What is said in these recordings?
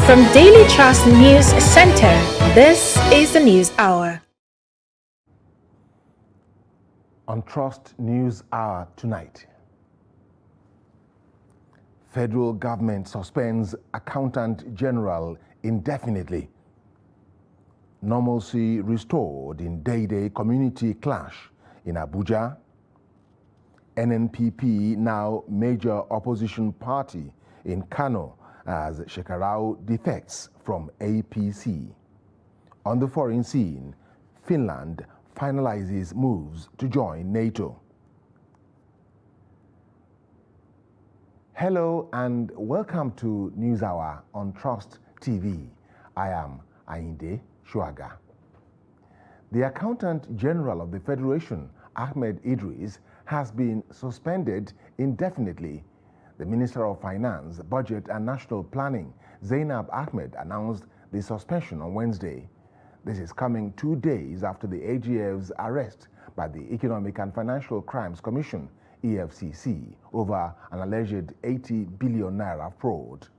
From Daily Trust News Center, this is the News Hour. On Trust News Hour tonight, federal government suspends Accountant General indefinitely. Normalcy restored in day-day community clash in Abuja. NNPP now major opposition party in Kano as Shekarau defects from APC. On the foreign scene, Finland finalizes moves to join NATO. Hello and welcome to News Hour on Trust TV. I am Ainde Shuaga. The Accountant General of the Federation, Ahmed Idris, has been suspended indefinitely. The Minister of Finance, Budget and National Planning, Zainab Ahmed, announced the suspension on Wednesday. This is coming 2 days after the AGF's arrest by the Economic and Financial Crimes Commission, EFCC, over an alleged 80 billion naira fraud.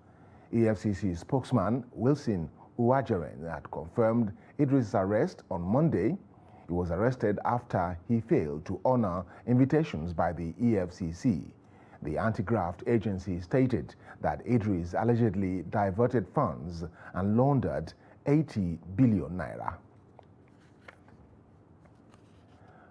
EFCC spokesman Wilson Uwajaren had confirmed Idris' arrest on Monday. He was arrested after he failed to honor invitations by the EFCC. The anti-graft agency stated that Idris allegedly diverted funds and laundered 80 billion naira.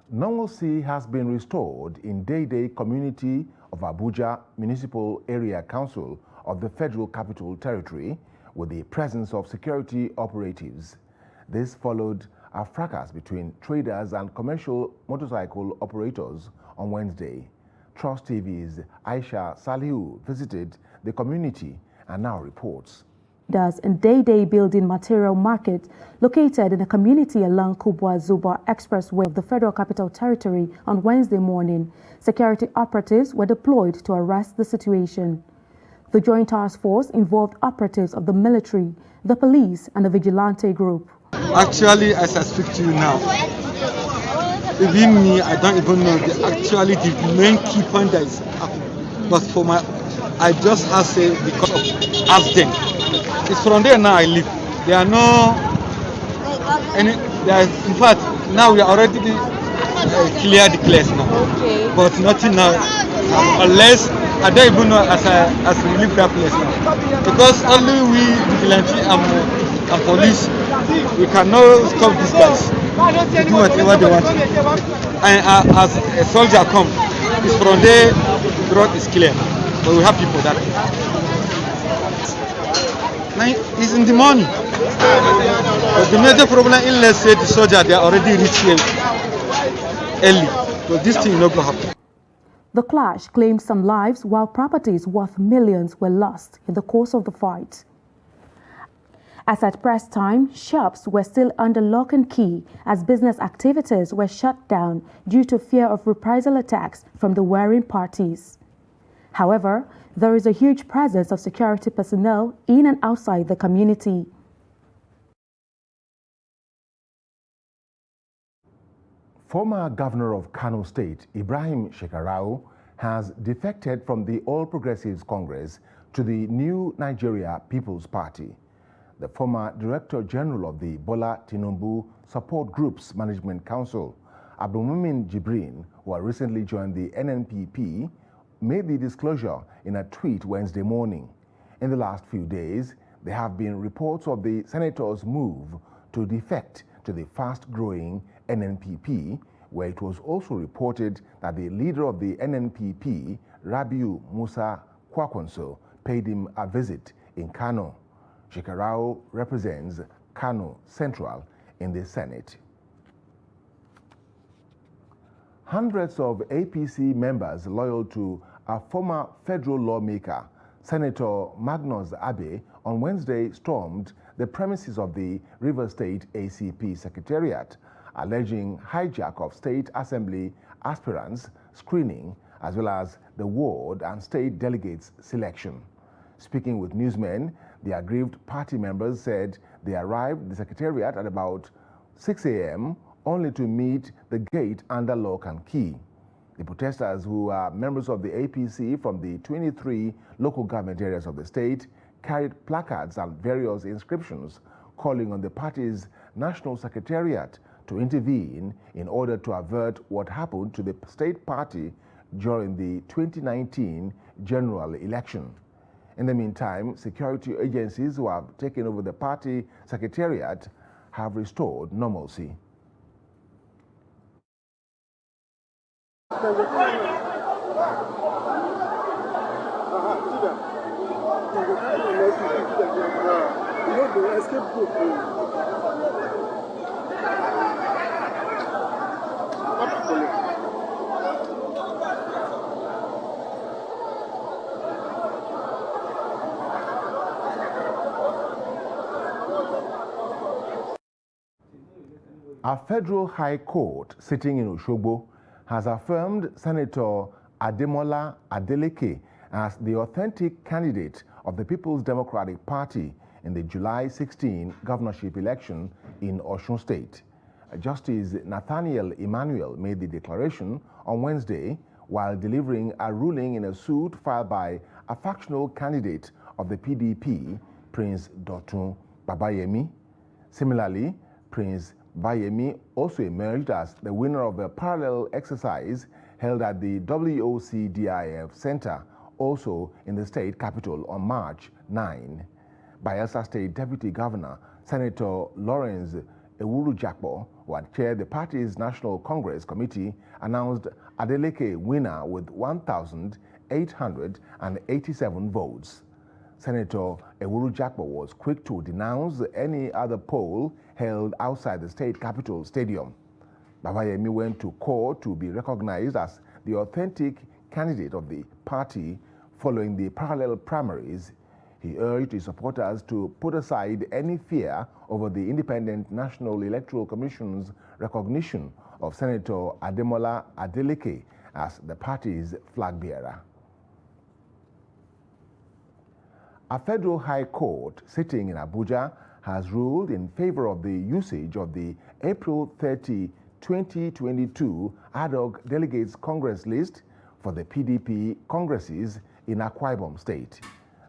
Normalcy has been restored in day-day community of Abuja Municipal Area Council of the Federal Capital Territory with the presence of security operatives. This followed a fracas between traders and commercial motorcycle operators on Wednesday. Trust TV's Aisha Salihu visited the community and now reports. And day-day building material market located in a community along Kubwa-Zuba Expressway of the Federal Capital Territory on Wednesday morning. Security operatives were deployed to arrest the situation. The joint task force involved operatives of the military, the police, and the vigilante group. Actually, as I speak to you now, even me, I don't even know the main key point that is happening. But for I just have to say because of ask them. It's from there now I live. There are no in fact, now we are already clear the place now. Okay. But nothing now, unless I don't even know as we leave that place now. Because only we vigilante and police, we cannot stop these guys to do whatever they want. And as a soldier come, it's from there the road is clear. But we have people that it's in the morning. But the major problem is, let's say the soldier, they are already reached here early. So this thing will not go happen. The clash claimed some lives while properties worth millions were lost in the course of the fight. As at press time, shops were still under lock and key as business activities were shut down due to fear of reprisal attacks from the warring parties. However, there is a huge presence of security personnel in and outside the community. Former Governor of Kano State, Ibrahim Shekarau, has defected from the All Progressives Congress to the New Nigeria People's Party. The former Director General of the Bola Tinubu Support Group's Management Council, Abdulmumin Jibrin, who had recently joined the NNPP, made the disclosure in a tweet Wednesday morning. In the last few days, there have been reports of the senator's move to defect to the fast-growing NNPP, where it was also reported that the leader of the NNPP, Rabiu Musa Kwankwaso, paid him a visit in Kano. Shekarau represents Kano Central in the Senate. Hundreds of APC members loyal to a former federal lawmaker, Senator Magnus Abe, on Wednesday stormed the premises of the Rivers State ACP Secretariat, alleging hijack of State Assembly aspirants screening, as well as the ward and state delegates selection. Speaking with newsmen, the aggrieved party members said they arrived at the Secretariat at about 6 a.m. only to meet the gate under lock and key. The protesters, who are members of the APC from the 23 local government areas of the state, carried placards and various inscriptions calling on the party's national secretariat to intervene in order to avert what happened to the state party during the 2019 general election. In the meantime, security agencies who have taken over the party secretariat have restored normalcy. A federal high court sitting in Osogbo has affirmed Senator Ademola Adeleke as the authentic candidate of the People's Democratic Party in the July 16 governorship election in Osun State. Justice Nathaniel Emmanuel made the declaration on Wednesday while delivering a ruling in a suit filed by a factional candidate of the PDP, Prince Dotun Babayemi. Similarly, Prince Bayemi also emerged as the winner of a parallel exercise held at the WOCDIF Center, also in the state capital, on March 9. Bayelsa State Deputy Governor Senator Lawrence Ewuru-Jakpo, who had chaired the party's National Congress Committee, announced Adeleke winner with 1,887 votes. Senator Ewuru-Jakpo was quick to denounce any other poll held outside the state capital stadium. Babayemi went to court to be recognized as the authentic candidate of the party following the parallel primaries. He urged his supporters to put aside any fear over the Independent National Electoral Commission's recognition of Senator Ademola Adeleke as the party's flag bearer. A federal high court sitting in Abuja has ruled in favor of the usage of the April 30, 2022 ad hoc delegates Congress list for the PDP congresses in Akwa Ibom State.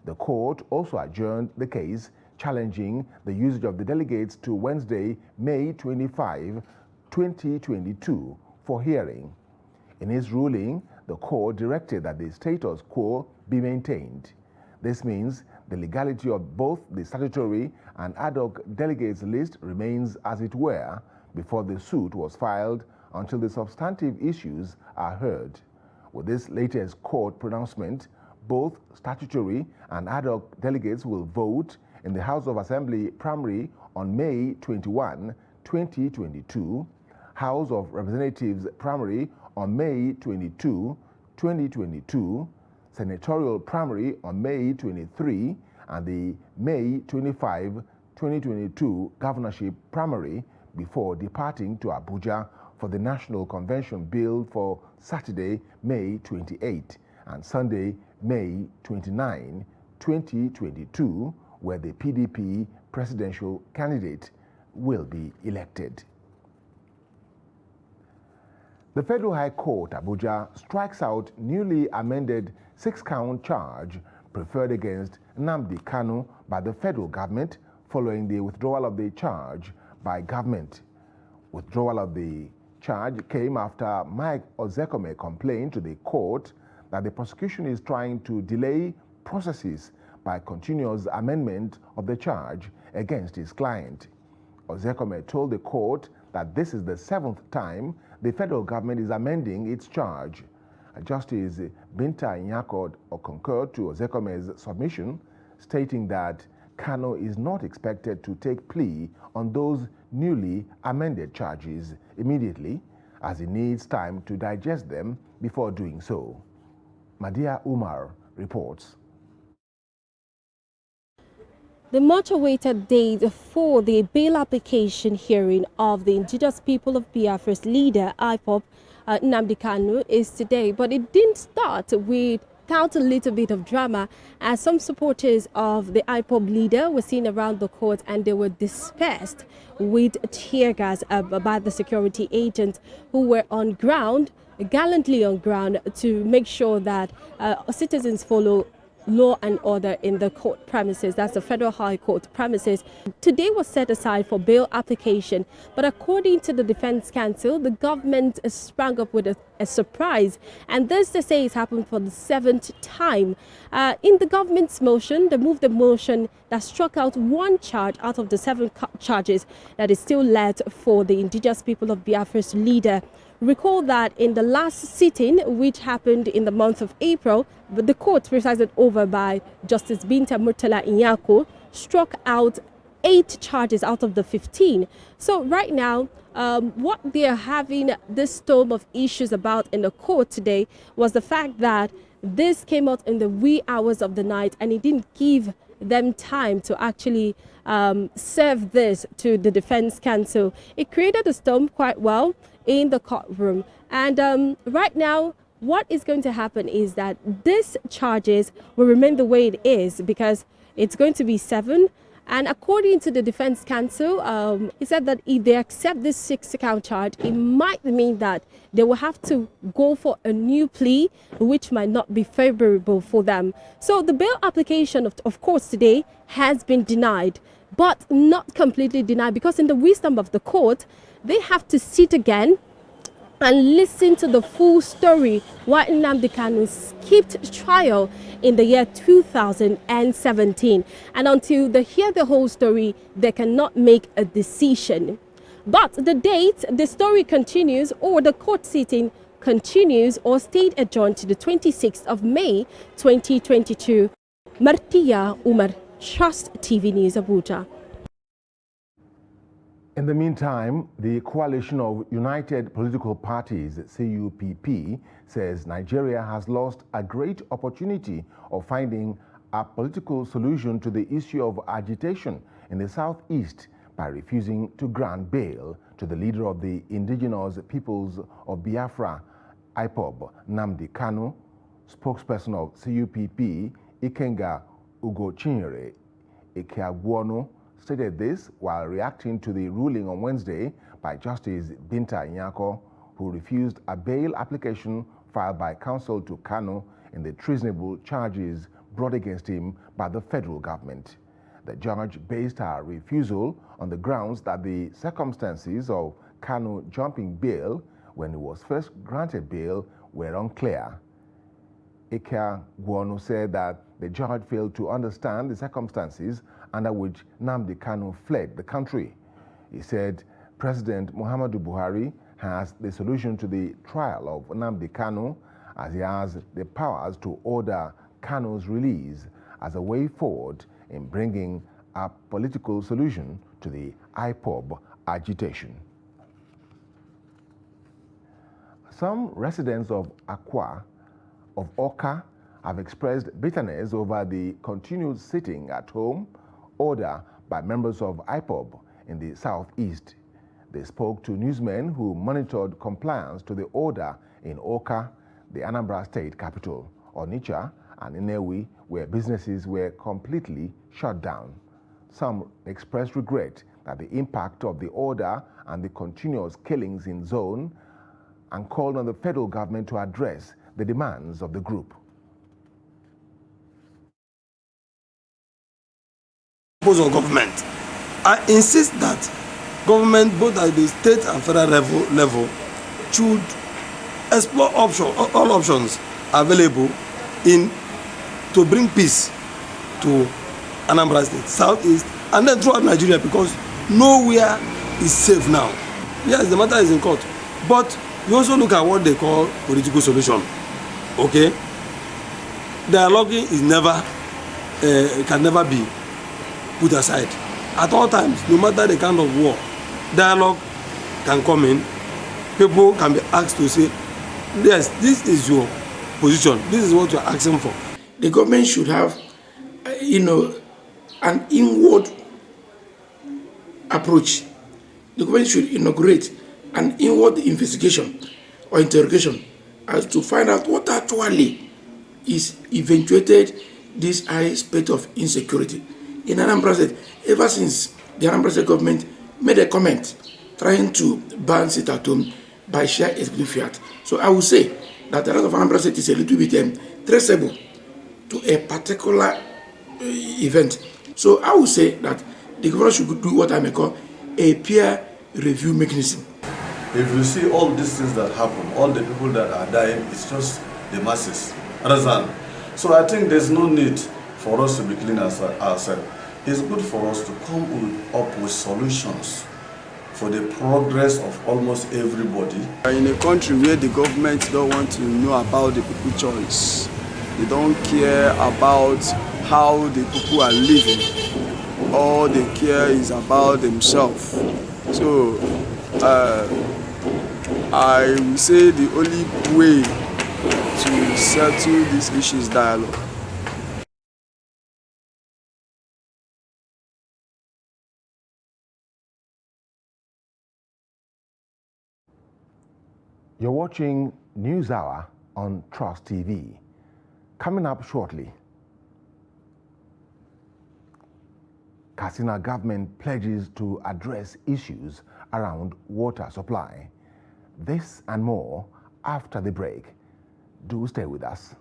The court also adjourned the case challenging the usage of the delegates to Wednesday, May 25, 2022 for hearing. In his ruling, the court directed that the status quo be maintained. This means the legality of both the statutory and ad hoc delegates list remains as it were before the suit was filed until the substantive issues are heard. With this latest court pronouncement, both statutory and ad hoc delegates will vote in the House of Assembly primary on May 21, 2022, House of Representatives primary on May 22, 2022, senatorial primary on May 23, and the May 25, 2022 governorship primary before departing to Abuja for the National Convention billed for Saturday, May 28, and Sunday, May 29, 2022, where the PDP presidential candidate will be elected. The Federal High Court, Abuja, strikes out newly amended 6-count charge preferred against Nnamdi Kanu by the federal government following the withdrawal of the charge by government. Withdrawal of the charge came after Mike Ozekome complained to the court that the prosecution is trying to delay processes by continuous amendment of the charge against his client. Ozekome told the court that this is the 7th time the federal government is amending its charge. Justice Binta Nyako concurred to Ozekome's submission, stating that Kanu is not expected to take plea on those newly amended charges immediately, as he needs time to digest them before doing so. Madia Umar reports. The much-awaited date for the bail application hearing of the indigenous people of Biafra's leader, IPOB, Nnamdi Kanu, is today. But it didn't start without a little bit of drama, as some supporters of the IPOB leader were seen around the court and they were dispersed with tear gas by the security agents who were on ground, gallantly on ground, to make sure that citizens follow law and order in the court premises. That's the Federal High Court premises. Today was set aside for bail application, but according to the Defense Counsel, the government sprang up with a surprise, and this, they say, has happened for the 7th time. In the government's motion, they moved the motion that struck out one charge out of the 7 charges that is still left for the indigenous people of Biafra's leader. Recall that in the last sitting, which happened in the month of April, the court presided over by Justice Binta Murtala Inyako struck out 8 charges out of the 15. So right now, what they are having this storm of issues about in the court today was the fact that this came out in the wee hours of the night, and it didn't give them time to actually serve this to the Defense Counsel. It created a storm quite well in the courtroom. And right now, what is going to happen is that these charges will remain the way it is, because it's going to be 7. And according to the Defense Counsel, he said that if they accept this 6-count charge, it might mean that they will have to go for a new plea, which might not be favorable for them. So the bail application, of course, today has been denied, but not completely denied, because in the wisdom of the court, they have to sit again and listen to the full story why Nnamdi Kanu skipped trial in the year 2017. And until they hear the whole story, they cannot make a decision. But the date, the story continues, or the court sitting continues, or stayed adjourned to the 26th of May 2022. Martia Umar, Trust TV News, Abuja. In the meantime, the Coalition of United Political Parties, CUPP, says Nigeria has lost a great opportunity of finding a political solution to the issue of agitation in the southeast by refusing to grant bail to the leader of the indigenous peoples of Biafra, IPOB, Nnamdi Kanu. Spokesperson of CUPP, Ikenga Ugochinyere Ikeagwono, stated this while reacting to the ruling on Wednesday by Justice Binta Inyako, who refused a bail application filed by counsel to Kanu in the treasonable charges brought against him by the federal government. The judge based her refusal on the grounds that the circumstances of Kanu jumping bail when he was first granted bail were unclear. Ikeagwono said that the judge failed to understand the circumstances under which Nnamdi Kanu fled the country. He said President Muhammadu Buhari has the solution to the trial of Nnamdi Kanu, as he has the powers to order Kanu's release as a way forward in bringing a political solution to the IPOB agitation. Some residents of Awka have expressed bitterness over the continued sitting at home order by members of IPOB in the southeast. They spoke to newsmen who monitored compliance to the order in Awka, the Anambra State capital, Onitsha, and Nnewi, where businesses were completely shut down. Some expressed regret that the impact of the order and the continuous killings in zone, and called on the federal government to address the demands of the group. Of government, I insist that government, both at the state and federal level, should explore all options available to bring peace to Anambra State, Southeast, and then throughout Nigeria, because nowhere is safe now. Yes, the matter is in court, but you also look at what they call political solution. Okay, dialoguing is can never be put aside. At all times, no matter the kind of war, dialogue can come in. People can be asked to say, yes, this is your position, this is what you are asking for. The government should have, an inward approach. The government should inaugurate an inward investigation or interrogation as to find out what actually is eventuated this high state of insecurity in Anambra State, ever since the Anambra State government made a comment trying to ban sit at home by sheer executive fiat. So I would say that the rest of Anambra State is a little bit traceable to a particular event. So I would say that the government should do what I may call a peer review mechanism. If you see all these things that happen, all the people that are dying, it's just the masses. Understand? So I think there's no need for us to be clean ourselves. It's good for us to come up with solutions for the progress of almost everybody. In a country where the government don't want to know about the people's choice, they don't care about how the people are living, all they care is about themselves. So I will say the only way to settle this issue is dialogue. You're watching News Hour on Trust TV. Coming up shortly, Katsina government pledges to address issues around water supply. This and more after the break. Do stay with us.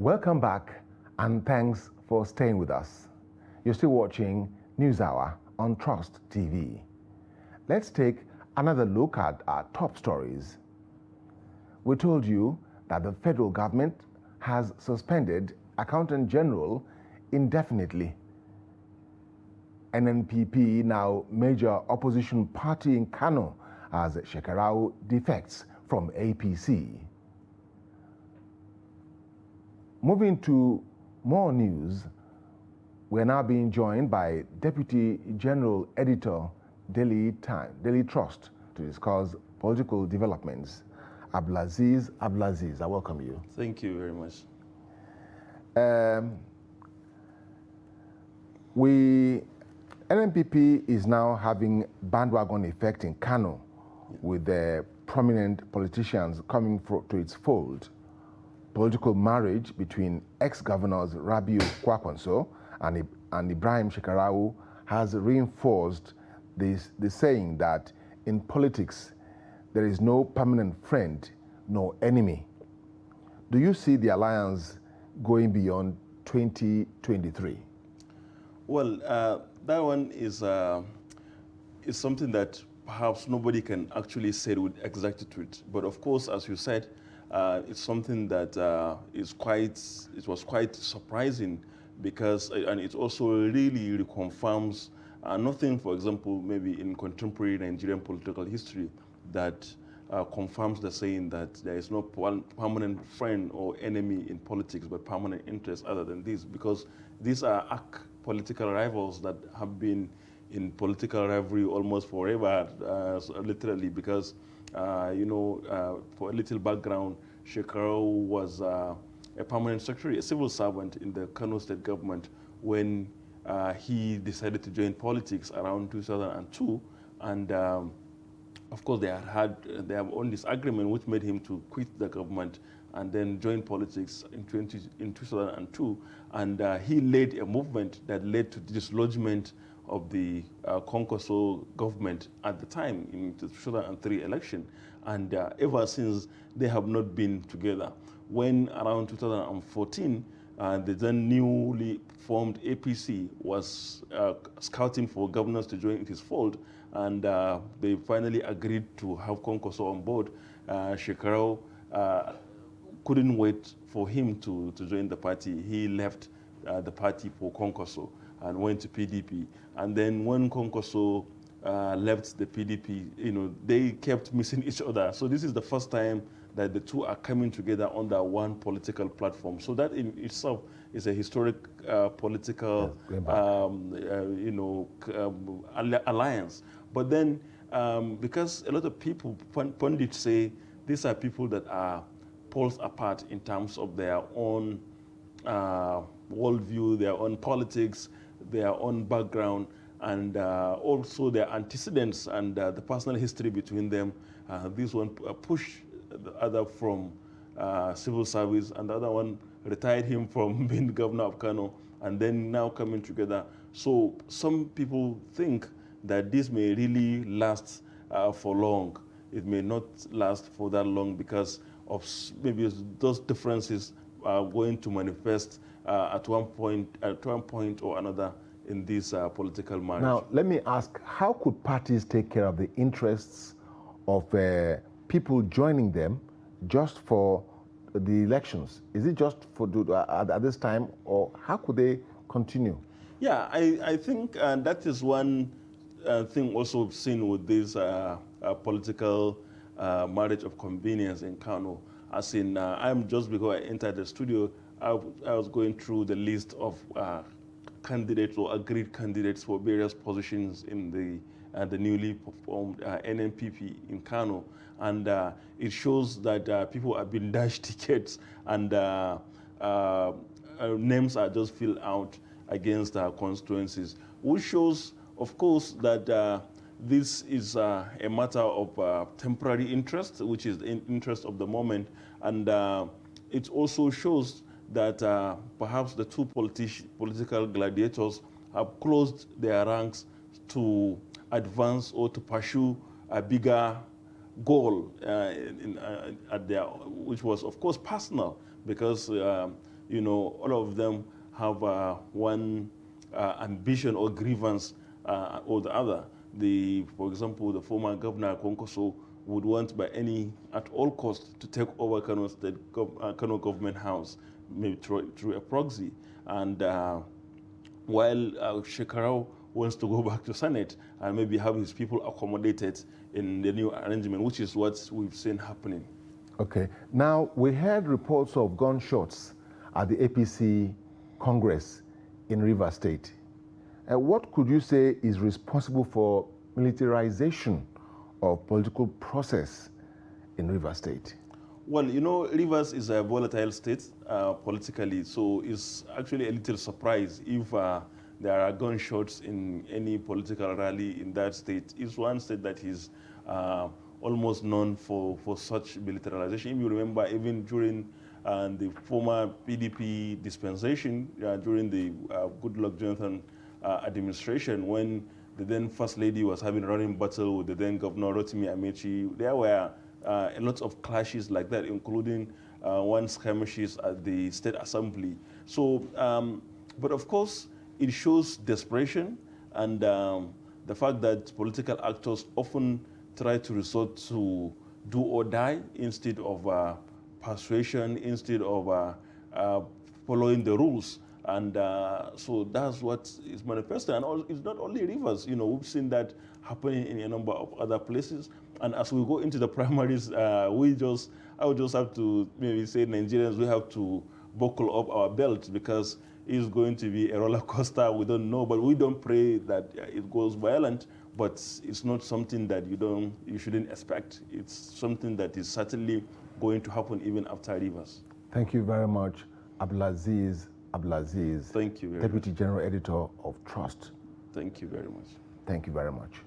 Welcome back and thanks for staying with us. You're still watching News Hour on Trust TV. Let's take another look at our top stories. We told you that the federal government has suspended Accountant General indefinitely. NNPP, now major opposition party in Kano, as Shekarau defects from APC. Moving to more news, we're now being joined by Deputy General Editor, Daily Trust, to discuss political developments. Abdulaziz, I welcome you. Thank you very much. NNPP is now having bandwagon effect in Kano, with the prominent politicians coming to its fold. Political marriage between ex-governors Rabiu Kwankwaso and Ibrahim Shekarau has reinforced the saying that in politics there is no permanent friend nor enemy. Do you see the alliance going beyond 2023? Well, that one is something that perhaps nobody can actually say with exactitude. But of course, as you said, it's something that it was quite surprising because, and it also really reconfirms nothing, for example, maybe in contemporary Nigerian political history that confirms the saying that there is no one permanent friend or enemy in politics, but permanent interest other than this, because these are arch political rivals that have been in political rivalry almost forever, literally, because, for a little background, Shekarau was a permanent secretary, a civil servant in the Kano state government when he decided to join politics around 2002, and of course they have own disagreement which made him to quit the government and then join politics in 2002, and he led a movement that led to the dislodgement of the Konkoso government at the time in the 2003 election, and ever since they have not been together. When around 2014, the then newly formed APC was scouting for governors to join his fold, and they finally agreed to have Konkoso on board. Shekarau couldn't wait for him to join the party. He left the party for Konkoso and went to PDP. And then when Konkoso left the PDP, they kept missing each other. So this is the first time that the two are coming together under one political platform. So that in itself is a historic political, alliance. But then, because a lot of people, pundits say, these are people that are poles apart in terms of their own worldview, their own politics, their own background, and also their antecedents and the personal history between them. This one pushed the other from civil service, and the other one retired him from being governor of Kano, and then now coming together. So some people think that this may really last for long. It may not last for that long because of maybe those differences are going to manifest at one point or another in this political marriage. Now, let me ask, how could parties take care of the interests of people joining them just for the elections? Is it just for at this time, or how could they continue? Yeah, I think that is one thing also seen with this political marriage of convenience in Kano. As in, just before I entered the studio, I was going through the list of candidates or agreed candidates for various positions in the newly formed NNPP in Kano, and it shows that people have been dashed tickets, and names are just filled out against constituencies, which shows, of course, that this is a matter of temporary interest, which is the interest of the moment, and it also shows that perhaps the two political gladiators have closed their ranks to advance or to pursue a bigger goal, which was, of course, personal, because all of them have one ambition or grievance or the other. For example, the former governor Konkoso would want at all costs to take over Kano Government House, maybe through a proxy. And while Shekarau wants to go back to Senate and maybe have his people accommodated in the new arrangement, which is what we've seen happening. Okay. Now, we heard reports of gunshots at the APC Congress in Rivers State. What could you say is responsible for militarization of political process in Rivers State? Well, Rivers is a volatile state politically, so it's actually a little surprise if there are gunshots in any political rally in that state. It's one state that is almost known for such militarization. If you remember, even during the former PDP dispensation, during the Goodluck Jonathan administration, when the then First Lady was having a running battle with the then Governor Rotimi Amechi, there were a lot of clashes like that, including one skirmishes at the State Assembly. So, but of course, it shows desperation and the fact that political actors often try to resort to do or die instead of persuasion, instead of following the rules. And so that's what is manifested. And it's not only Rivers, we've seen that happening in a number of other places. And as we go into the primaries, I would just have to maybe say Nigerians, we have to buckle up our belts because it's going to be a roller coaster. We don't know, but we don't pray that it goes violent, but it's not something that you shouldn't expect. It's something that is certainly going to happen even after Rivers. Thank you very much, Abdulaziz. Thank you very Deputy much. General Editor of Trust. Thank you very much. Thank you very much.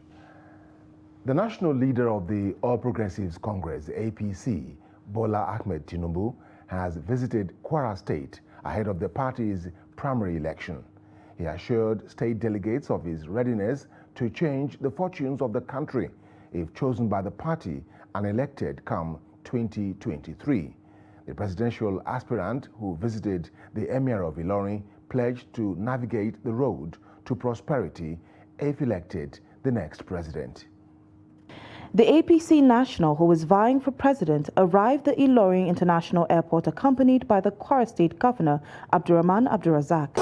The national leader of the All Progressives Congress, APC, Bola Ahmed Tinubu, has visited Kwara State ahead of the party's primary election. He assured state delegates of his readiness to change the fortunes of the country if chosen by the party and elected come 2023. The presidential aspirant who visited the Emir of Ilorin pledged to navigate the road to prosperity if elected the next president. The APC national who was vying for president arrived at Ilorin International Airport accompanied by the Kwara State Governor, Abdurrahman Abdurrazak.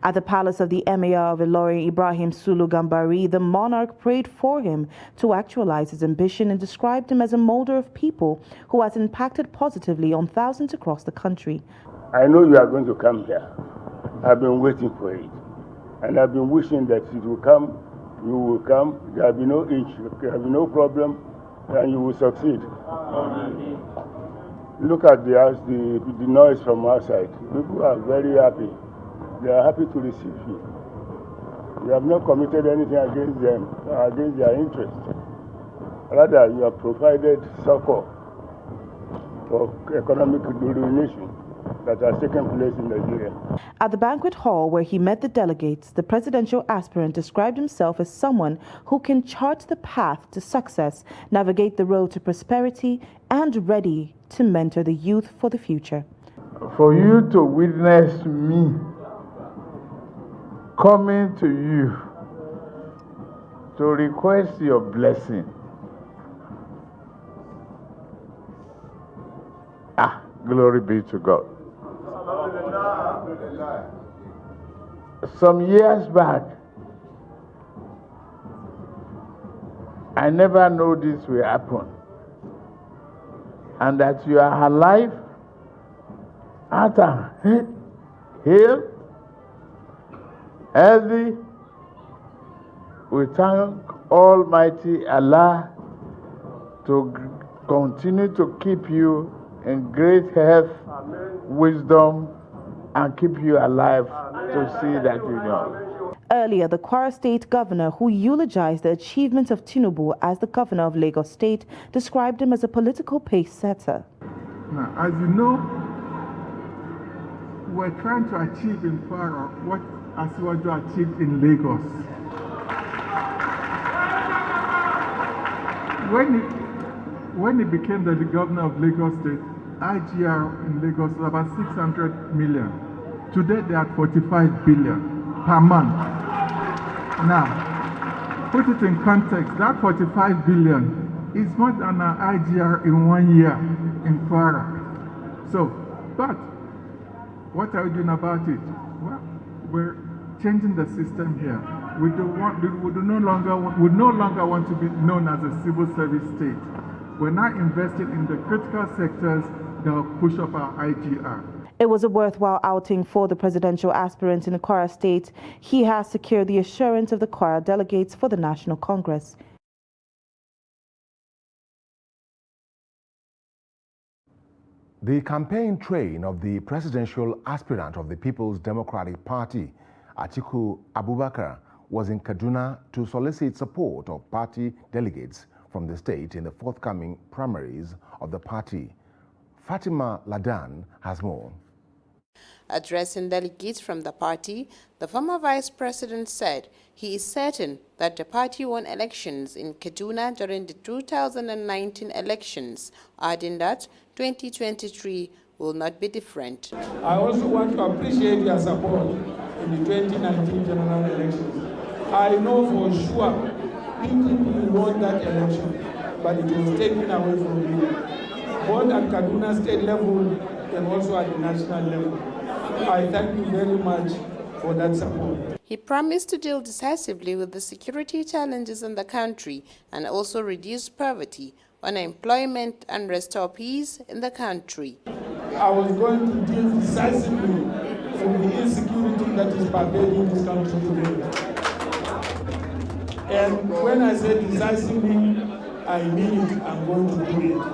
At the palace of the Emir of Ilorin, Ibrahim Sulu Gambari, the monarch prayed for him to actualize his ambition and described him as a molder of people who has impacted positively on thousands across the country. I know you are going to come here. I've been waiting for it. And I've been wishing that it will come, you will come, there will be no issue, there will be no problem, and you will succeed. Look at the noise from outside. People are very happy. They are happy to receive you. You have not committed anything against them, against their interest. Rather, you have provided succor for economic ruination that has taken place in Nigeria. At the banquet hall where he met the delegates, the presidential aspirant described himself as someone who can chart the path to success, navigate the road to prosperity, and ready to mentor the youth for the future. For you to witness me coming to you to request your blessing, glory be to God. Some years back, I never knew this will happen, and that you are alive at a hill, healthy. We thank Almighty Allah to continue to keep you in great health, wisdom, and keep you alive to see that union. Earlier, the Kwara State Governor, who eulogized the achievements of Tinubu as the Governor of Lagos State, described him as a political pace-setter. Now, as you know, we're trying to achieve in Kwara what Asiwaju achieved in Lagos. When he became the governor of Lagos State, IGR in Lagos was about 600 million. Today they are 45 billion per month. Now, put it in context, that 45 billion is more than an IGR in 1 year in Kwara. So, but what are we doing about it? Well, we're changing the system here. We no longer want to be known as a civil service state. We're now investing in the critical sectors that will push up our IGR. It was a worthwhile outing for the presidential aspirant in the Kwara State. He has secured the assurance of the Kwara delegates for the National Congress. The campaign train of the presidential aspirant of the People's Democratic Party, Atiku Abubakar, was in Kaduna to solicit support of party delegates from the state in the forthcoming primaries of the party. Fatima Ladan has more. Addressing delegates from the party, the former vice president said he is certain that the party won elections in Kaduna during the 2019 elections, adding that 2023 will not be different. I also want to appreciate your support in the 2019 general elections. I know for sure PDP won that election, but it was taken away from you. both at Kaduna State level and also at the national level. I thank you very much for that support. He promised to deal decisively with the security challenges in the country and also reduce poverty, unemployment, and restore peace in the country. I was going to deal decisively with the insecurity that is pervading this country today. And when I say decisively, I mean it. I'm going to do it.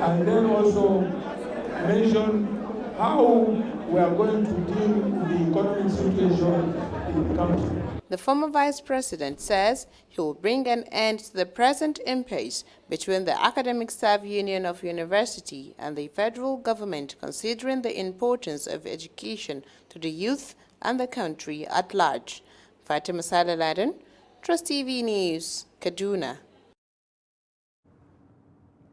And then also mention how we are going to deal with the economic situation in the country. The former vice president says he will bring an end to the present impasse between the Academic Staff Union of University and the federal government, considering the importance of education to the youth and the country at large. Fatima Saleh-Laden, Trust TV News, Kaduna.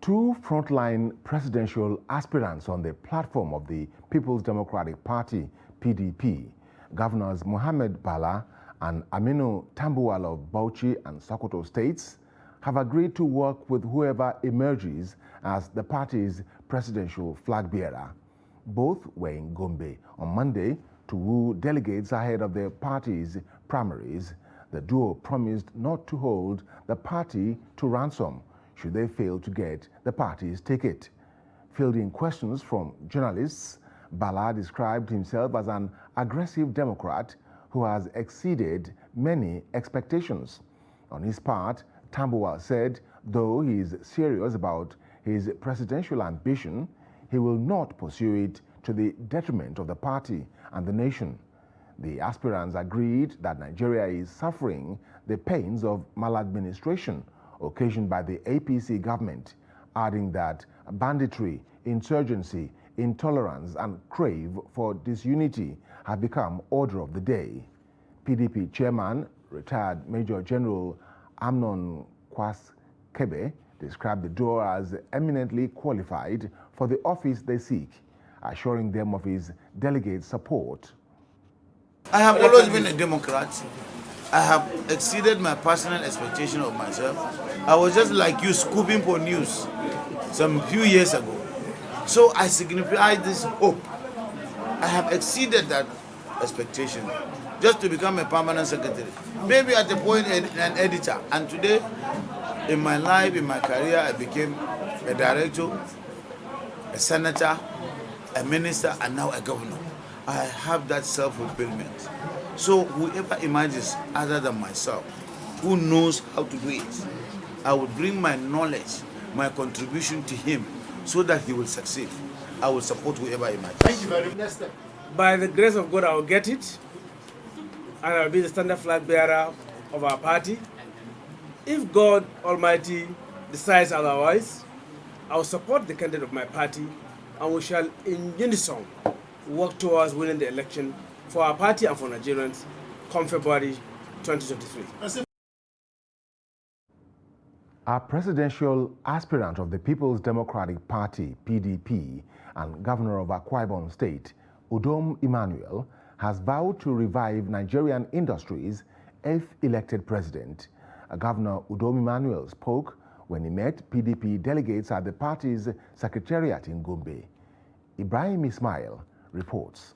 Two frontline presidential aspirants on the platform of the People's Democratic Party, PDP, Governors Mohammed Bala and Aminu Tambuwal of Bauchi and Sokoto states, have agreed to work with whoever emerges as the party's presidential flag bearer. Both were in Gombe on Monday to woo delegates ahead of the party's primaries. The duo promised not to hold the party to ransom should they fail to get the party's ticket. Fielding questions from journalists, Bala described himself as an aggressive Democrat who has exceeded many expectations. On his part, Tambuwal said though he is serious about his presidential ambition, he will not pursue it to the detriment of the party and the nation. The aspirants agreed that Nigeria is suffering the pains of maladministration occasioned by the APC government, adding that banditry, insurgency, intolerance, and crave for disunity have become order of the day. PDP chairman, retired Major General Amnon Kwas Kebe, described the duo as eminently qualified for the office they seek, assuring them of his delegate support. I have always been a Democrat. I have exceeded my personal expectation of myself. I was just like you, scooping for news some few years ago. So I signify this hope. I have exceeded that expectation just to become a permanent secretary. Maybe at the point an editor. And today, in my life, in my career, I became a director, a senator, a minister, and now a governor. I have that self-fulfillment. So whoever emerges other than myself, who knows how to do it, I will bring my knowledge, my contribution to him so that he will succeed. I will support whoever emerges. Thank you very much. By the grace of God, I will get it, and I will be the standard flag bearer of our party. If God Almighty decides otherwise, I will support the candidate of my party, and we shall in unison work towards winning the election for our party and for Nigerians come February 2023. A presidential aspirant of the People's Democratic Party, PDP, and governor of Akwa Ibom State, Udom Emmanuel, has vowed to revive Nigerian industries if elected president. Governor Udom Emmanuel spoke when he met PDP delegates at the party's secretariat in Gombe. Ibrahim Ismail reports.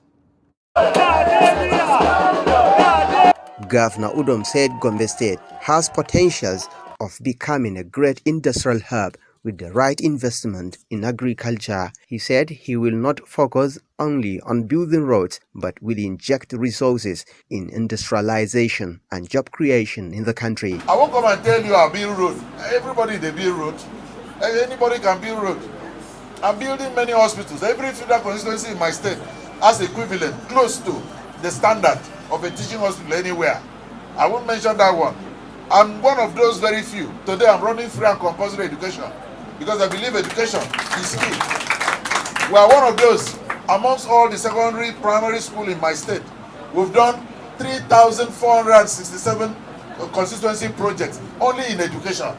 Governor Udom said Gombe State has potentials of becoming a great industrial hub with the right investment in agriculture. He said he will not focus only on building roads, but will inject resources in industrialization and job creation in the country. I won't come and tell you I'll build road. Everybody they build road. Anybody can build road. I'm building many hospitals. Every federal constituency in my state has equivalent close to the standard of a teaching hospital anywhere. I won't mention that one. I'm one of those very few. Today I'm running free and compulsory education because I believe education is key. We are one of those amongst all the secondary primary school in my state. We've done 3,467 constituency projects only in education.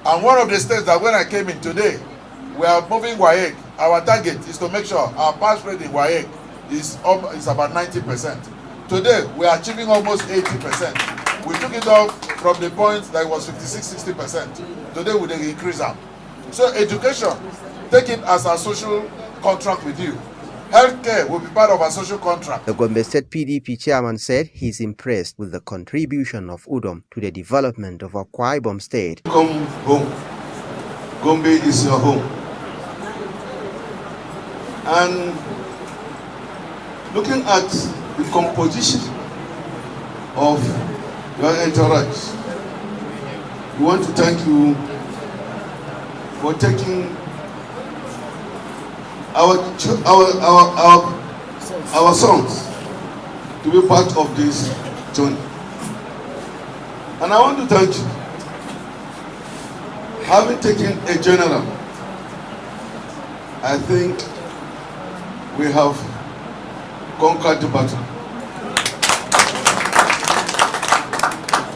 And one of the states that when I came in today, we are moving WAEC. Our target is to make sure our pass rate in WAEC is about 90%. Today, we are achieving almost 80%. We took it off from the point that it was 56-60%. Today, we will increase them. So education, take it as a social contract with you. Healthcare will be part of a social contract. The Gombe State PDP chairman said he is impressed with the contribution of Udom to the development of Akwa Ibom State. Come home. Gombe is your home. And looking at the composition of your entourage, we want to thank you for taking our sons to be part of this journey. And I want to thank you. Having taken a general, I think we have conquered the battle.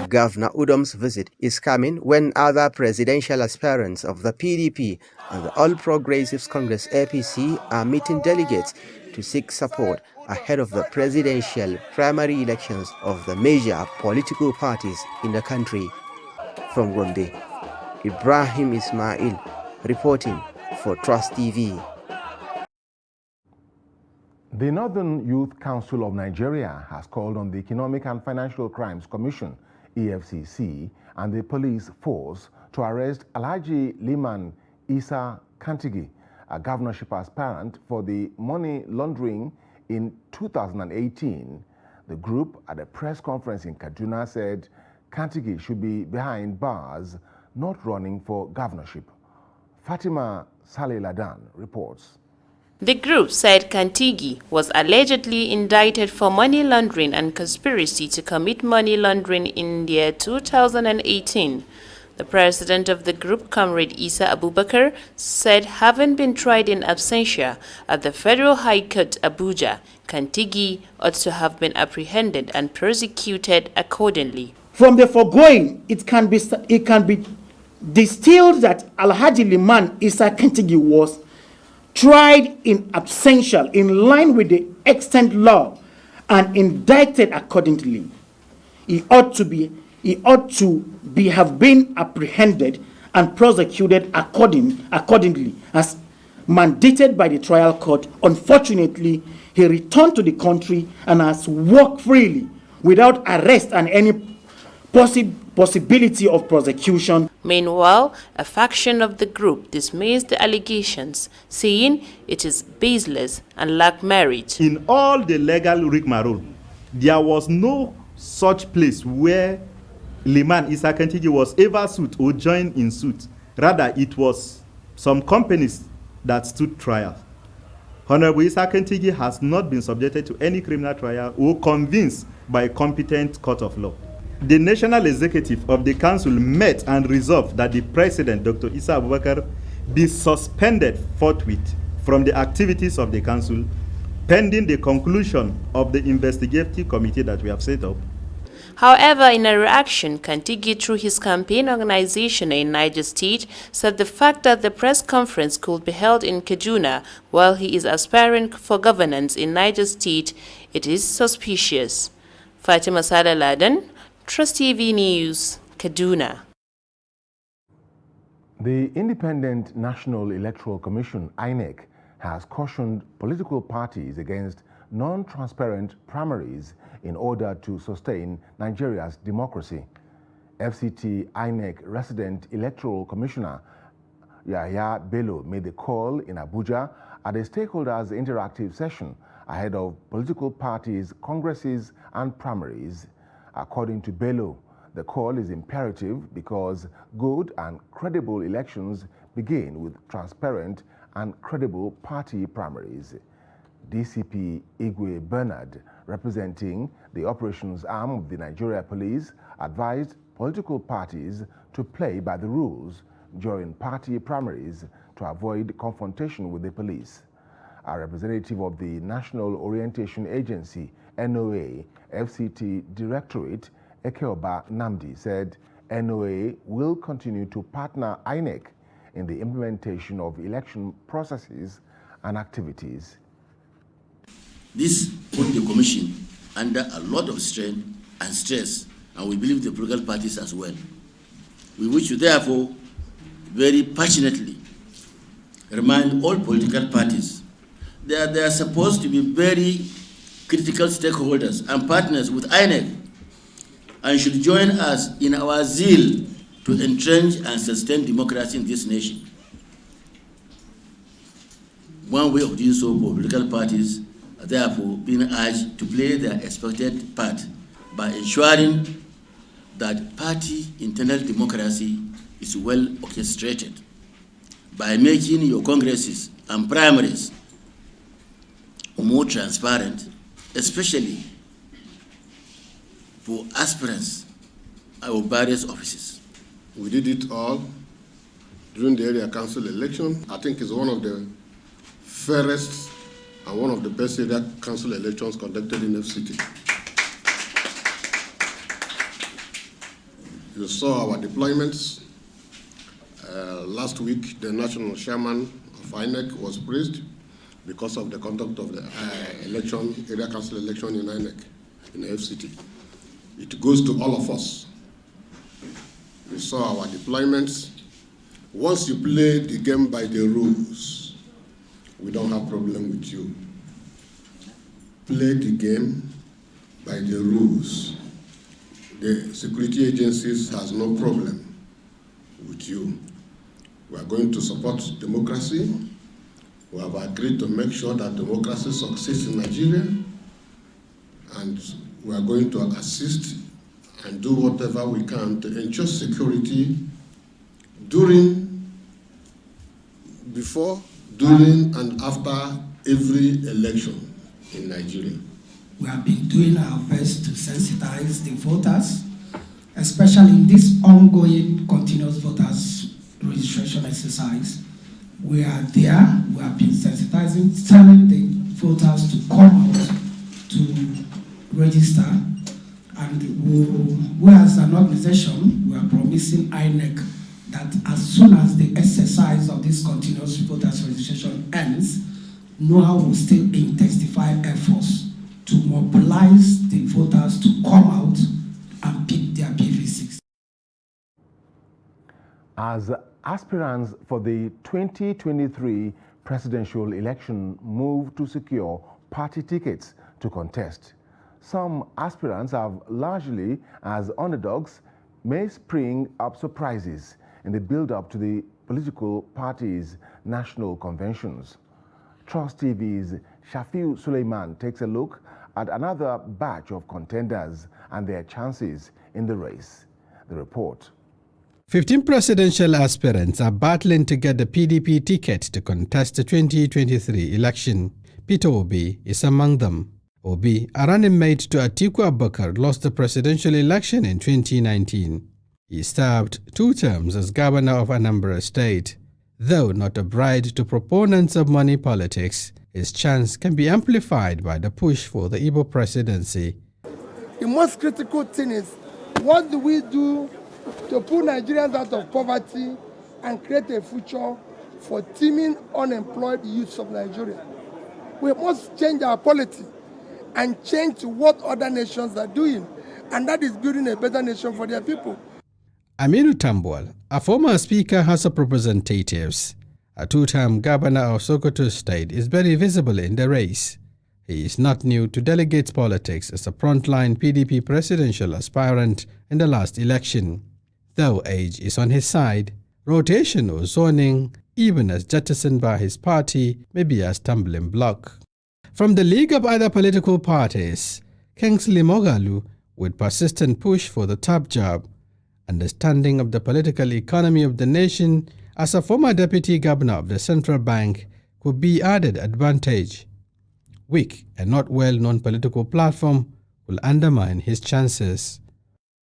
Governor Udom's visit is coming when other presidential aspirants of the PDP and the All Progressives Congress APC are meeting delegates to seek support ahead of the presidential primary elections of the major political parties in the country. From Gombe, Ibrahim Ismail reporting for Trust TV. The Northern Youth Council of Nigeria has called on the Economic and Financial Crimes Commission, EFCC, and the police force to arrest Alhaji Liman Isa Kantigi, a governorship aspirant for the money laundering in 2018. The group, at a press conference in Kaduna, said Kantigi should be behind bars, not running for governorship. Fatima Saleh Ladan reports. The group said Kantigi was allegedly indicted for money laundering and conspiracy to commit money laundering in the year 2018. The president of the group, Comrade Isa Abubakar, said having been tried in absentia at the Federal High Court, Abuja, Kantigi ought to have been apprehended and prosecuted accordingly. From the foregoing, it can be distilled that Alhaji Liman Isa Kantigi was tried in absentia in line with the extant law and indicted accordingly. He ought to have been apprehended and prosecuted accordingly as mandated by the trial court. Unfortunately, he returned to the country and has walked freely without arrest and any possibility of prosecution. Meanwhile, a faction of the group dismissed the allegations, saying it is baseless and lack merit. In all the legal rigmarole, there was no such place where Liman Isa Kantigi was ever sued or joined in suit. Rather, it was some companies that stood trial. Honorable Isa Kantigi has not been subjected to any criminal trial or convinced by a competent court of law. The National Executive of the Council met and resolved that the President, Dr. Isa Abubakar, be suspended forthwith from the activities of the Council pending the conclusion of the investigative committee that we have set up. However, in a reaction, Kantigi, through his campaign organization in Niger State, said the fact that the press conference could be held in Kaduna while he is aspiring for governance in Niger State, it is suspicious. Fatima Sada Laden, Trust TV News, Kaduna. The Independent National Electoral Commission, INEC, has cautioned political parties against non-transparent primaries in order to sustain Nigeria's democracy. FCT INEC Resident Electoral Commissioner Yahya Bello made the call in Abuja at a stakeholders interactive session ahead of political parties, congresses, and primaries. According to Bello, the call is imperative because good and credible elections begin with transparent and credible party primaries. DCP Igwe Bernard, representing the operations arm of the Nigeria Police, advised political parties to play by the rules during party primaries to avoid confrontation with the police. A representative of the National Orientation Agency, NOA, FCT Directorate, Ekeoba Namdi, said NOA will continue to partner INEC in the implementation of election processes and activities. This put the Commission under a lot of strain and stress, and we believe the political parties as well. We wish to therefore very passionately remind all political parties that they are supposed to be very critical stakeholders and partners with INEC and should join us in our zeal to entrench and sustain democracy in this nation. One way of doing so for political parties are therefore being urged to play their expected part by ensuring that party internal democracy is well orchestrated, by making your congresses and primaries more transparent, especially for aspirants of various offices. We did it all during the area council election. I think it's one of the fairest and one of the best area council elections conducted in FCT. You saw our deployments. Last week, the national chairman of INEC was praised because of the conduct of the area council election in INEC, in the FCT. It goes to all of us. You saw our deployments. Once you play the game by the rules, we don't have problem with you. Play the game by the rules. The security agencies has no problem with you. We are going to support democracy. We have agreed to make sure that democracy succeeds in Nigeria, and we are going to assist and do whatever we can to ensure security before, during, and after every election in Nigeria. We have been doing our best to sensitize the voters, especially in this ongoing continuous voters registration exercise. We are there, we have been sensitizing, telling the voters to come out to register, and we as an organization, we are promising INEC that as soon as the exercise of this continuous voters registration ends, NOAA will still intensify efforts to mobilize the voters to come out and pick their PV6. As aspirants for the 2023 presidential election move to secure party tickets to contest, some aspirants have largely, as underdogs, may spring up surprises in the build-up to the political parties' national conventions. Trust TV's Shafiu Suleiman takes a look at another batch of contenders and their chances in the race. The report. 15 presidential aspirants are battling to get the PDP ticket to contest the 2023 election. Peter Obi is among them. Obi, a running mate to Atiku Abubakar, lost the presidential election in 2019. He served 2 terms as governor of Anambra State. Though not a bride to proponents of money politics, his chance can be amplified by the push for the Igbo presidency. The most critical thing is, what do we do to pull Nigerians out of poverty and create a future for teeming unemployed youths of Nigeria? We must change our polity and change to what other nations are doing, and that is building a better nation for their people. Aminu Tambuwal, a former Speaker House of Representatives, a 2-term governor of Sokoto State, is very visible in the race. He is not new to delegates politics as a frontline PDP presidential aspirant in the last election. Though age is on his side, rotation or zoning, even as jettisoned by his party, may be a stumbling block. From the League of Other Political Parties, Kingsley Moghalu, with persistent push for the top job, understanding of the political economy of the nation as a former deputy governor of the central bank could be added advantage. Weak and not well-known political platform will undermine his chances.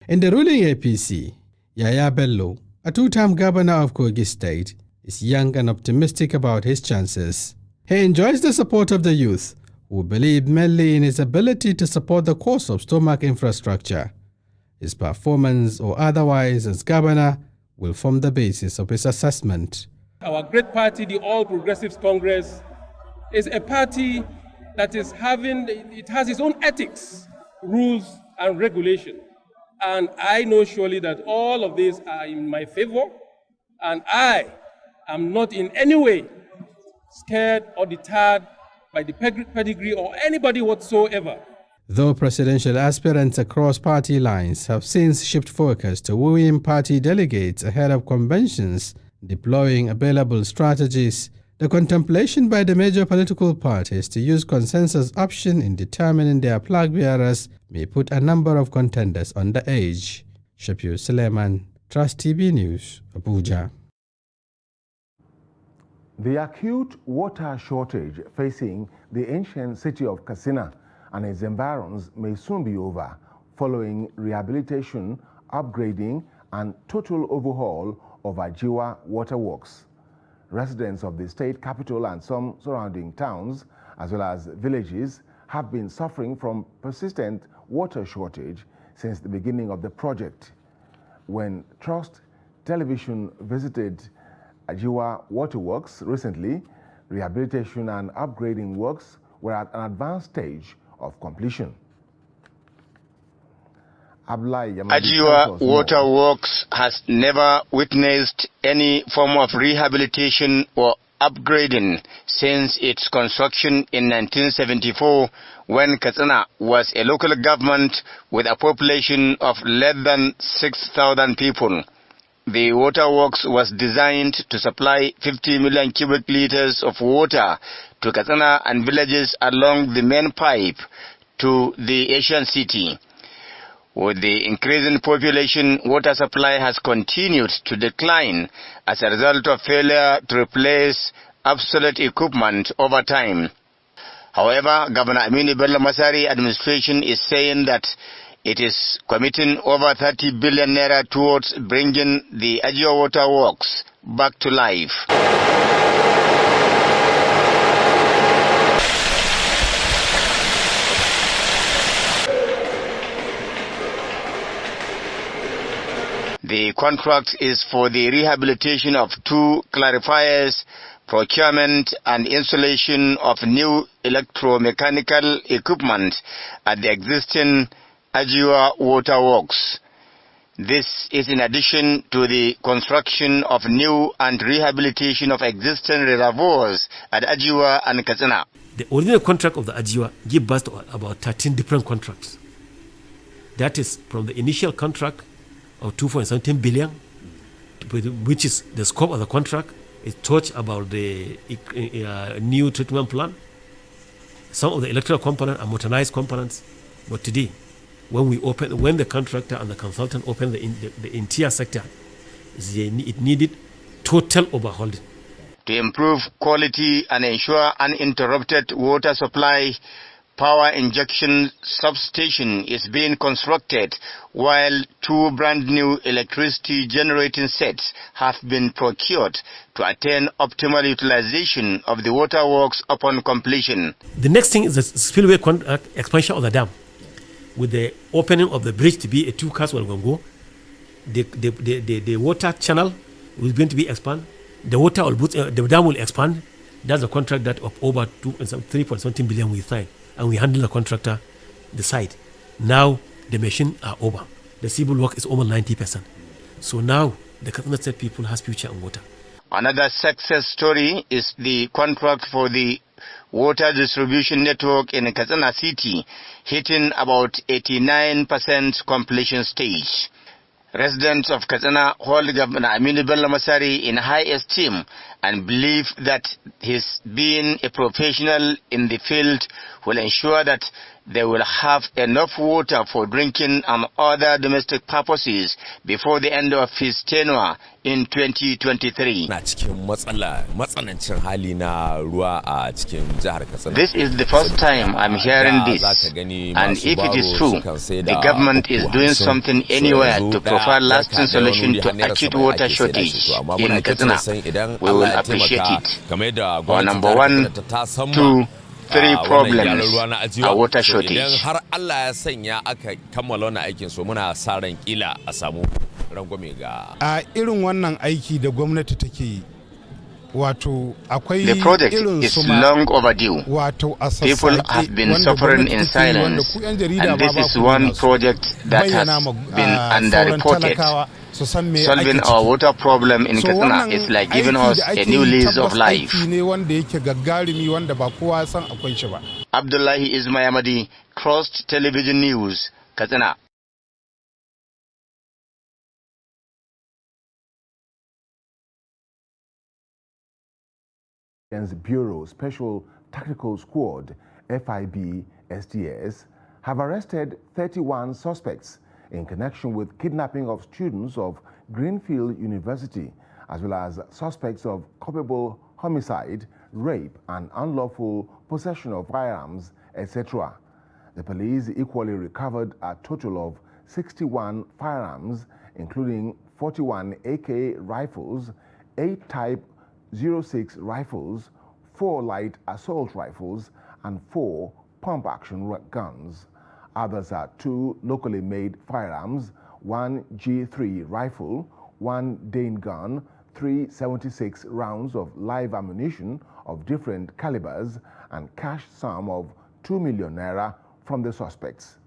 In the ruling APC, Yaya Bello, a 2-term governor of Kogi State, is young and optimistic about his chances. He enjoys the support of the youth, who believe mainly in his ability to support the course of stomach infrastructure. His performance or otherwise as governor will form the basis of his assessment. Our great party, the All Progressives Congress, is a party that has its own ethics, rules, and regulation. And I know surely that all of these are in my favor, And I am not in any way scared or deterred by the pedigree or anybody whatsoever. Though presidential aspirants across party lines have since shifted focus to wooing party delegates ahead of conventions, deploying available strategies, the contemplation by the major political parties to use consensus option in determining their flag bearers may put a number of contenders on the edge. Shafiu Suleiman, Trust TV News, Abuja. The acute water shortage facing the ancient city of Katsina and its environs may soon be over following rehabilitation, upgrading, and total overhaul of Ajiwa Waterworks. Residents of the state capital and some surrounding towns, as well as villages, have been suffering from persistent water shortage since the beginning of the project. When Trust Television visited Ajiwa Waterworks recently, rehabilitation and upgrading works were at an advanced stage of completion. Ajiwa Waterworks has never witnessed any form of rehabilitation or upgrading since its construction in 1974, when Katsina was a local government with a population of less than 6,000 people. The waterworks was designed to supply 50 million cubic liters of water to Katsina and villages along the main pipe to the Asian city. With the increasing population, water supply has continued to decline as a result of failure to replace obsolete equipment over time. However, Governor Aminu Bello Masari administration is saying that it is committing over 30 billion naira towards bringing the Ajiwa Waterworks back to life. The contract is for the rehabilitation of 2 clarifiers, procurement and installation of new electromechanical equipment at the existing Ajiwa Waterworks. This is in addition to the construction of new and rehabilitation of existing reservoirs at Ajiwa and Katsina. The original contract of the Ajiwa gave birth to about 13 different contracts. That is from the initial contract of 2.17 billion, which is the scope of the contract. It talks about the new treatment plan. Some of the electrical components are modernized components, but today, when the contractor and the consultant opened the entire sector, it needed total overhauling. To improve quality and ensure uninterrupted water supply, power injection substation is being constructed, while 2 brand new electricity generating sets have been procured to attain optimal utilization of the waterworks upon completion. The next thing is the spillway expansion of the dam. With the opening of the bridge to be a 2 cars will go, the water channel is going to be expanded. The dam will expand. That's a contract that of over 3.something billion we signed. And we handle the contractor, the site. Now the machine are over. The civil work is almost 90%. So now the Katsina State people has future on water. Another success story is the contract for the water distribution network in Katsina City, hitting about 89% completion stage. Residents of Katsina hold Governor Aminu Bello Masari in high esteem and believe that his being a professional in the field will ensure that they will have enough water for drinking and other domestic purposes before the end of his tenure in 2023. This is the first time I'm hearing this, and if it is true, the government is doing something anywhere to provide lasting solution to acute water shortage in Katsina, we will appreciate it. Our number 1, 2, 3 problems are water shortage. The project is long overdue. People have been suffering in silence, and this is one project that has been underreported Solving our water problem in Katsina is like giving us a new lease of life. Abdullahi Ismayamadi, Trust Television News, Katsina. Bureau Special Tactical Squad, FIB STS, have arrested 31 suspects in connection with kidnapping of students of Greenfield University, as well as suspects of culpable homicide, rape, and unlawful possession of firearms, etc. The police equally recovered a total of 61 firearms, including 41 AK rifles, 8 Type 06 rifles, 4 light assault rifles, and 4 pump-action guns. Others are 2 locally made firearms, 1 G3 rifle, 1 Dane gun, 3 76 rounds of live ammunition of different calibers, and cash sum of 2 million naira from the suspects.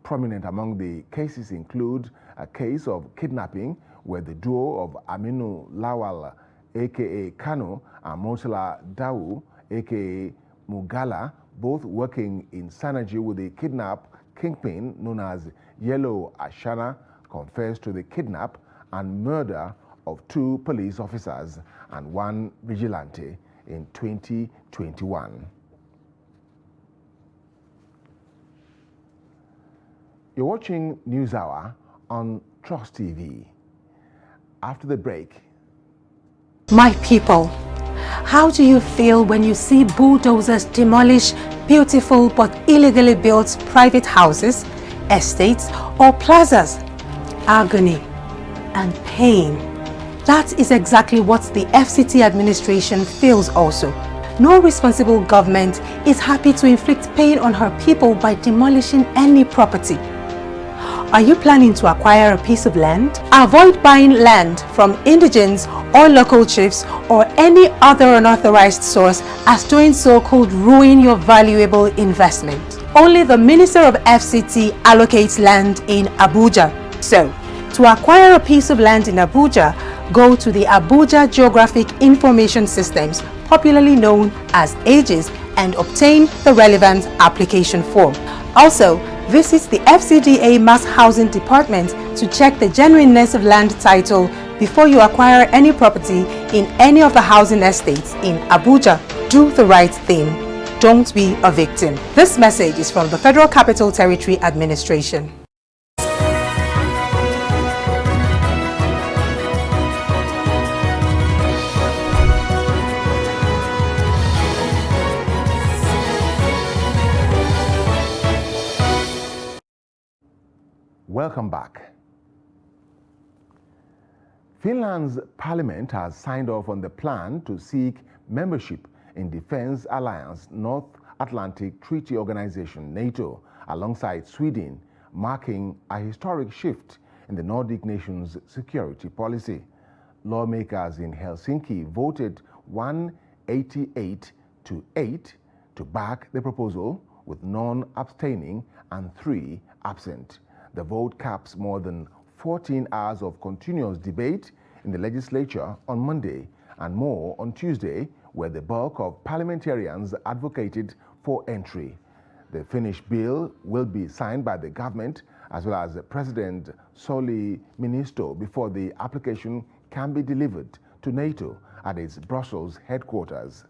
Prominent among the cases include a case of kidnapping where the duo of Aminu Lawal, aka Kano, and Mosala Dawu, aka Mugala, both working in synergy with the kidnap kingpin known as Yellow Ashana, confessed to the kidnap and murder of 2 police officers and 1 vigilante in 2021. You're watching NewsHour on Trust TV. After the break. My people, how do you feel when you see bulldozers demolish beautiful but illegally built private houses, estates, or plazas? Agony and pain. That is exactly what the FCT administration feels also. No responsible government is happy to inflict pain on her people by demolishing any property. Are you planning to acquire a piece of land? Avoid buying land from indigents or local chiefs or any other unauthorized source, as doing so could ruin your valuable investment. Only the Minister of FCT allocates land in Abuja. So, to acquire a piece of land in Abuja, go to the Abuja Geographic Information Systems, popularly known as AGIS, and obtain the relevant application form. Also, visit the FCDA Mass Housing Department to check the genuineness of land title before you acquire any property in any of the housing estates in Abuja. Do the right thing. Don't be a victim. This message is from the Federal Capital Territory Administration. Welcome back. Finland's parliament has signed off on the plan to seek membership in Defense Alliance North Atlantic Treaty Organization, NATO, alongside Sweden, marking a historic shift in the Nordic nation's security policy. Lawmakers in Helsinki voted 188 to 8 to back the proposal, with none abstaining and 3 absent. The vote caps more than 14 hours of continuous debate in the legislature on Monday and more on Tuesday, where the bulk of parliamentarians advocated for entry. The finished bill will be signed by the government as well as President Sauli Niinisto before the application can be delivered to NATO at its Brussels headquarters.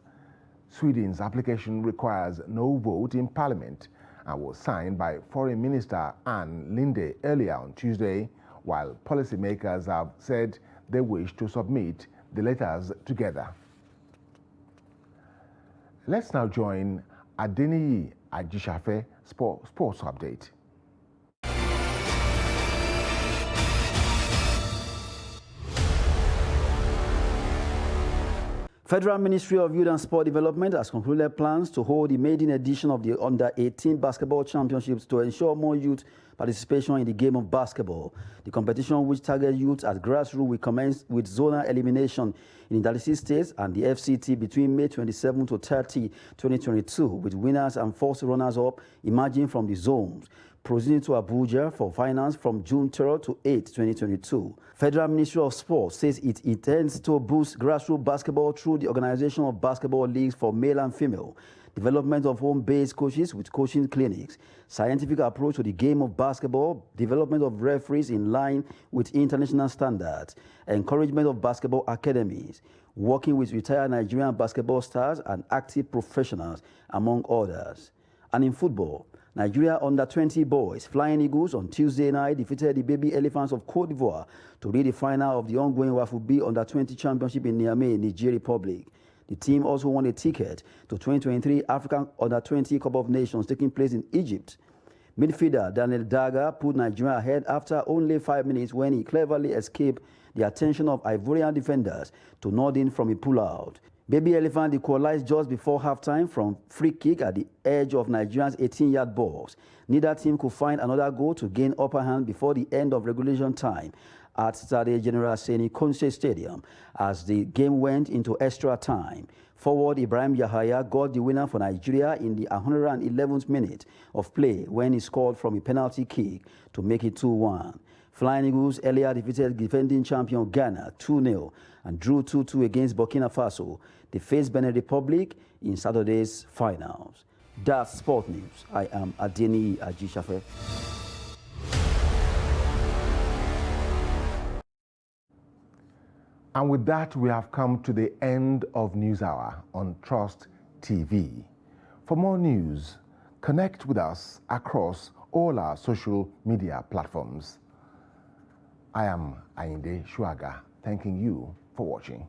Sweden's application requires no vote in parliament and was signed by Foreign Minister Ann Linde earlier on Tuesday, while policymakers have said they wish to submit the letters together. Let's now join Adeniyi Ajishafe Sports Update. Federal Ministry of Youth and Sport Development has concluded plans to hold the maiden edition of the Under-18 Basketball Championships to ensure more youth participation in the game of basketball. The competition, which targets youth at grassroots, will commence with zonal elimination in 36 states and the FCT between May 27 to 30, 2022, with winners and first runners-up emerging from the zones. proceeding to Abuja for finance from June 3rd to 8, 2022. Federal Ministry of Sports says it intends to boost grassroots basketball through the organization of basketball leagues for male and female, development of home-based coaches with coaching clinics, scientific approach to the game of basketball, development of referees in line with international standards, encouragement of basketball academies, working with retired Nigerian basketball stars and active professionals, among others. And in football, Nigeria under-20 boys Flying Eagles on Tuesday night defeated the Baby Elephants of Cote d'Ivoire to reach the final of the ongoing WAFUB under-20 championship in Niamey, Niger Republic. The team also won a ticket to 2023 African Under-20 Cup of Nations taking place in Egypt. Midfielder Daniel Daga put Nigeria ahead after only 5 minutes when he cleverly escaped the attention of Ivorian defenders to nod in from a pull-out. Baby Elephant equalized just before halftime from free kick at the edge of Nigeria's 18-yard box. Neither team could find another goal to gain upper hand before the end of regulation time at Stade General Seni Konse Stadium as the game went into extra time. Forward Ibrahim Yahaya got the winner for Nigeria in the 111th minute of play when he scored from a penalty kick to make it 2-1. Flying Eagles earlier defeated defending champion Ghana 2-0 and drew 2-2 against Burkina Faso. They faced Benin Republic in Saturday's finals. That's Sport News. I am Adeni Ajishafe. And with that, we have come to the end of News Hour on Trust TV. For more news, connect with us across all our social media platforms. I am Ayinde Shuaga, thanking you for watching.